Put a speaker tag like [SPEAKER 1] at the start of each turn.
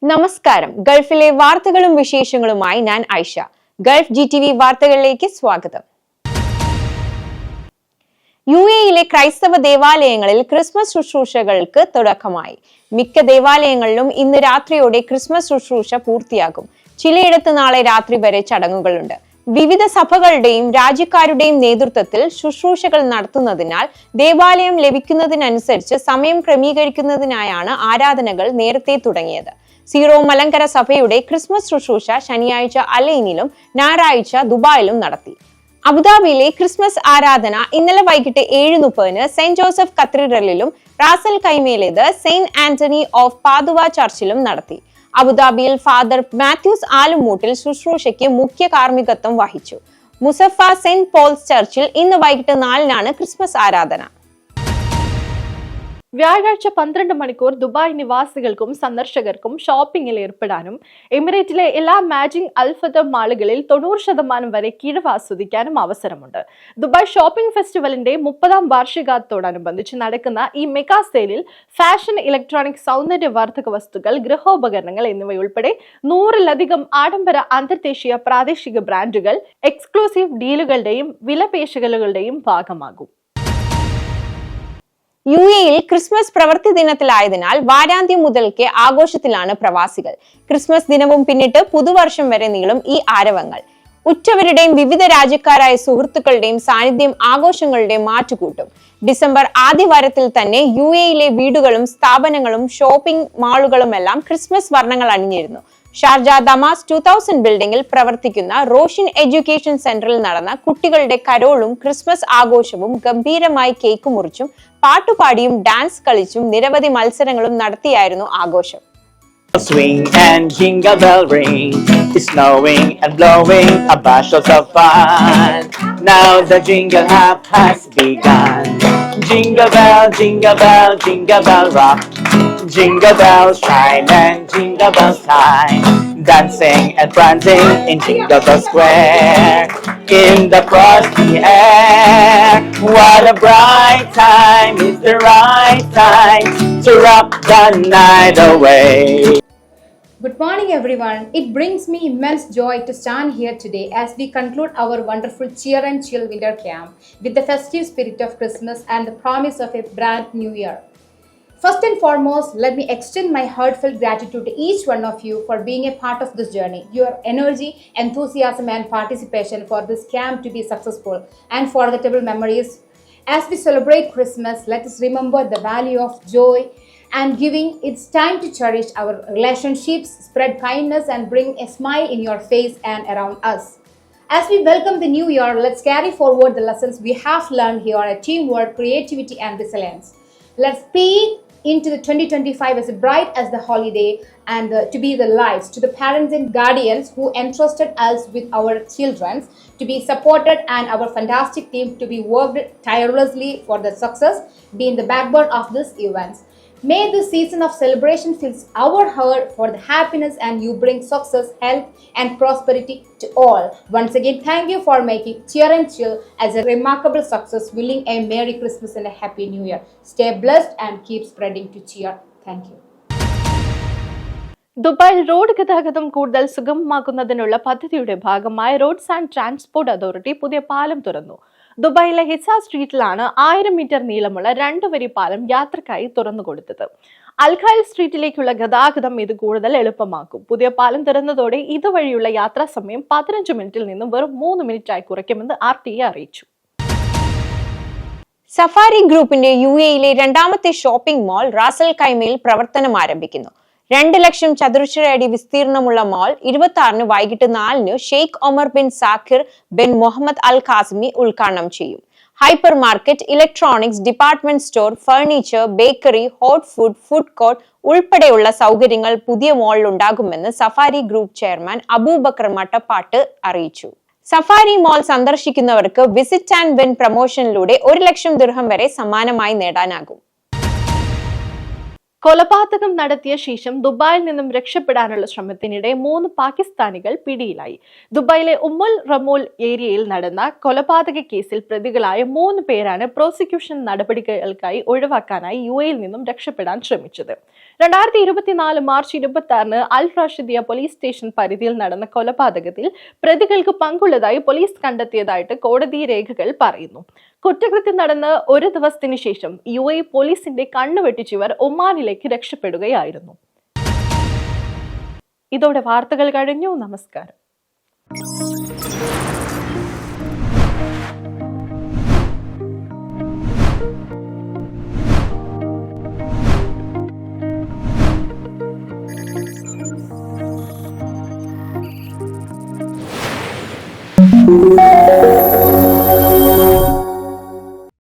[SPEAKER 1] നമസ്കാരം. ഗൾഫിലെ വാർത്തകളും വിശേഷങ്ങളുമായി ഞാൻ ഐഷ. ഗൾഫ് GTV വാർത്തകളിലേക്ക് സ്വാഗതം. UAE-യിലെ ക്രൈസ്തവ ദേവാലയങ്ങളിൽ ക്രിസ്മസ് ശുശ്രൂഷകൾക്ക് തുടക്കമായി. മിക്ക ദേവാലയങ്ങളിലും ഇന്ന് രാത്രിയോടെ ക്രിസ്മസ് ശുശ്രൂഷ പൂർത്തിയാകും. ചിലയിടത്ത് നാളെ രാത്രി വരെ ചടങ്ങുകളുണ്ട്. വിവിധ സഭകളുടെയും രാജ്യക്കാരുടെയും നേതൃത്വത്തിൽ ശുശ്രൂഷകൾ നടത്തുന്നതിനാൽ ദേവാലയം ലഭിക്കുന്നതിനനുസരിച്ച് സമയം ക്രമീകരിക്കുന്നതിനായാണ് ആരാധനകൾ നേരത്തെ തുടങ്ങിയത്. സീറോ മലങ്കര സഭയുടെ ക്രിസ്മസ് ശുശ്രൂഷ ശനിയാഴ്ച അലൈനിലും ഞായറാഴ്ച ദുബായിലും നടത്തി. അബുദാബിയിലെ ക്രിസ്മസ് ആരാധന ഇന്നലെ വൈകിട്ട് 7:30 സെന്റ് ജോസഫ് കത്തീഡ്രലിലും റാസൽ കൈമയിലേത് സെയിന്റ് ആന്റണി ഓഫ് പാദുവ ചർച്ചിലും നടത്തി. അബുദാബിയിൽ ഫാദർ മാത്യൂസ് ആലുമൂട്ടിൽ ശുശ്രൂഷയ്ക്ക് മുഖ്യ കാർമ്മികത്വം വഹിച്ചു. മുസഫ സെന്റ് പോൾസ് ചർച്ചിൽ ഇന്ന് വൈകിട്ട് 4-നാണ് ക്രിസ്മസ് ആരാധന.
[SPEAKER 2] വ്യാഴാഴ്ച 12 മണിക്കൂർ ദുബായ് നിവാസികൾക്കും സന്ദർശകർക്കും ഷോപ്പിംഗിൽ ഏർപ്പെടാനും എമിറേറ്റിലെ എല്ലാ മാജിംഗ് അൽഫദർ മാളുകളിൽ 90% വരെ കിഴിവ് ആസ്വദിക്കാനും അവസരമുണ്ട്. ദുബായ് ഷോപ്പിംഗ് ഫെസ്റ്റിവലിന്റെ 30ാം വാർഷികത്തോടനുബന്ധിച്ച് നടക്കുന്ന ഈ മെഗാ സെയിലിൽ ഫാഷൻ, ഇലക്ട്രോണിക്, സൗന്ദര്യവർദ്ധക വസ്തുക്കൾ, ഗൃഹോപകരണങ്ങൾ എന്നിവയുൾപ്പെടെ 100-ലധികം ആഡംബര അന്തർദേശീയ പ്രാദേശിക ബ്രാൻഡുകൾ എക്സ്ക്ലൂസീവ് ഡീലുകളുടെയും വിലപേശലുകളുടെയും ഭാഗമാകും.
[SPEAKER 1] UAE-യിൽ ക്രിസ്മസ് പ്രവൃത്തി ദിനത്തിലായതിനാൽ വാരാന്ത്യം മുതൽക്കേ ആഘോഷത്തിലാണ് പ്രവാസികൾ. ക്രിസ്മസ് ദിനവും പിന്നിട്ട് പുതുവർഷം വരെ നീളും ഈ ആരവങ്ങൾ. ഉറ്റവരുടെയും വിവിധ രാജ്യക്കാരായ സുഹൃത്തുക്കളുടെയും സാന്നിധ്യം ആഘോഷങ്ങളുടെ മാറ്റുകൂട്ടും. ഡിസംബർ ആദ്യവാരത്തിൽ തന്നെ UAE-യിലെ വീടുകളും സ്ഥാപനങ്ങളും ഷോപ്പിംഗ് മാളുകളുമെല്ലാം ക്രിസ്മസ് വർണ്ണങ്ങൾ അണിഞ്ഞിരുന്നു. ഷാർജ ദമാസ് 2000 ബിൽഡിംഗിൽ പ്രവർത്തിക്കുന്ന റോഷൻ എഡ്യൂക്കേഷൻ സെന്ററിൽ നടന്ന കുട്ടികളുടെ കരോളും ക്രിസ്മസ് ആഘോഷവും ഗംഭീരമായി കേക്ക് മുറിച്ചും പാട്ടുപാടിയും ഡാൻസ് കളിച്ചും നിരവധി മത്സരങ്ങളും നടത്തിയായിരുന്നു ആഘോഷം.
[SPEAKER 3] Swing and jingle bell ring, it's snowing and blowing a bushels of fun. Now the jingle hop has begun. Jingle bell, jingle bell, jingle bell rock. Jingle bells chime and jingle bells time. Dancing and prancing in Jingle Bell Square. In the frosty air, what a bright time, it's the right time to rock the night away.
[SPEAKER 4] Good morning everyone. It brings me immense joy to stand here today as we conclude our wonderful Cheer and Chill winter camp with the festive spirit of Christmas and the promise of a brand new year. First and foremost, let me extend my heartfelt gratitude to each one of you for being a part of this journey. Your energy, enthusiasm and participation for this camp to be successful and unforgettable memories. As we celebrate Christmas, let us remember the value of joy and giving. It's time to cherish our relationships, spread kindness and bring a smile in your face and around us. As we welcome the new year, let's carry forward the lessons we have learned here at teamwork, creativity and resilience. Let's speak into the 2025 as bright as the holiday and to be the lights to the parents and guardians who entrusted us with our children to be supported and our fantastic team to be worked tirelessly for the success, being the backbone of this event. May this season of celebration fills our heart for the happiness and you bring success, health and prosperity to all. Once again, thank you for making Cheer and Chill as a remarkable success. Willing a Merry Christmas and a Happy New Year. Stay blessed and keep spreading to cheer. Thank you.
[SPEAKER 2] ദുബായിൽ road ഗതാഗതം കൂടുതൽ സുഗമമാക്കുന്നതിനുള്ള പദ്ധതിയുടെ ഭാഗമായി roads and transport authority പുതിയ പാലം തുറന്നു. ദുബായിലെ Hiza സ്ട്രീറ്റിലാണ് 1000 metre നീളമുള്ള 2 വരി പാലം യാത്രക്കായി തുറന്നു കൊടുത്തത്. അൽഖൈൽ സ്ട്രീറ്റിലേക്കുള്ള ഗതാഗതം ഇത് കൂടുതൽ എളുപ്പമാക്കും. പുതിയ പാലം തുറന്നതോടെ ഇതുവഴിയുള്ള യാത്രാ സമയം 15 മിനിറ്റിൽ നിന്നും വെറും 3 മിനിറ്റായി കുറയ്ക്കുമെന്ന് RTA അറിയിച്ചു.
[SPEAKER 1] സഫാരി ഗ്രൂപ്പിന്റെ UAE-യിലെ രണ്ടാമത്തെ ഷോപ്പിംഗ് മാൾ റാസൽ കൈമയിൽ പ്രവർത്തനം ആരംഭിക്കുന്നു. 2 ലക്ഷം ചതുരശ്ര അടി വിസ്തീർണമുള്ള മാൾ 26-ന് വൈകിട്ട് 4-ന് Sheikh Omar bin Saqr bin Muhammad Al Qasimi ഉദ്ഘാടനം ചെയ്യും. Hypermarket, electronics, department store, furniture, bakery, hot food, food court ഉൾപ്പെടെയുള്ള സൗകര്യങ്ങൾ പുതിയ മാളിൽ ഉണ്ടാകുമെന്ന് Safari group chairman Abubacker Mattappattu അറിയിച്ചു. സഫാരി മാൾ സന്ദർശിക്കുന്നവർക്ക് വിസിറ്റ് ആൻഡ് വിൻ പ്രൊമോഷനിലൂടെ 1 ലക്ഷം ദിർഹം വരെ സമ്മാനമായി നേടാനാകും.
[SPEAKER 2] കൊലപാതകം നടത്തിയ ശേഷം ദുബായിൽ നിന്നും രക്ഷപ്പെടാനുള്ള ശ്രമത്തിനിടെ 3 പാകിസ്ഥാനികൾ പിടിയിലായി. ദുബായിലെ ഉമ്മുൽ റമൂൽ ഏരിയയിൽ നടന്ന കൊലപാതക കേസിൽ പ്രതികളായ 3 പേരാണ് പ്രോസിക്യൂഷൻ നടപടികൾക്കായി ഒഴിവാക്കാനായി UAE-യിൽ നിന്നും രക്ഷപ്പെടാൻ ശ്രമിച്ചത്. 2024 മാർച്ച് 26-ന് അൽ റാഷിദിയ പോലീസ് സ്റ്റേഷൻ പരിധിയിൽ നടന്ന കൊലപാതകത്തിൽ പ്രതികൾക്ക് പങ്കുള്ളതായി പോലീസ് കണ്ടെത്തിയതായിട്ട് കോടതി രേഖകൾ പറയുന്നു. കുറ്റകൃത്യം നടന്ന് 1 ദിവസത്തിന് ശേഷം UAE പോലീസിന്റെ കണ്ണുവെട്ടിച്ചിവർ ഒമാനിലേക്ക് രക്ഷപ്പെടുകയായിരുന്നു. ഇതോടെ വാർത്തകൾ കഴിഞ്ഞു. നമസ്കാരം.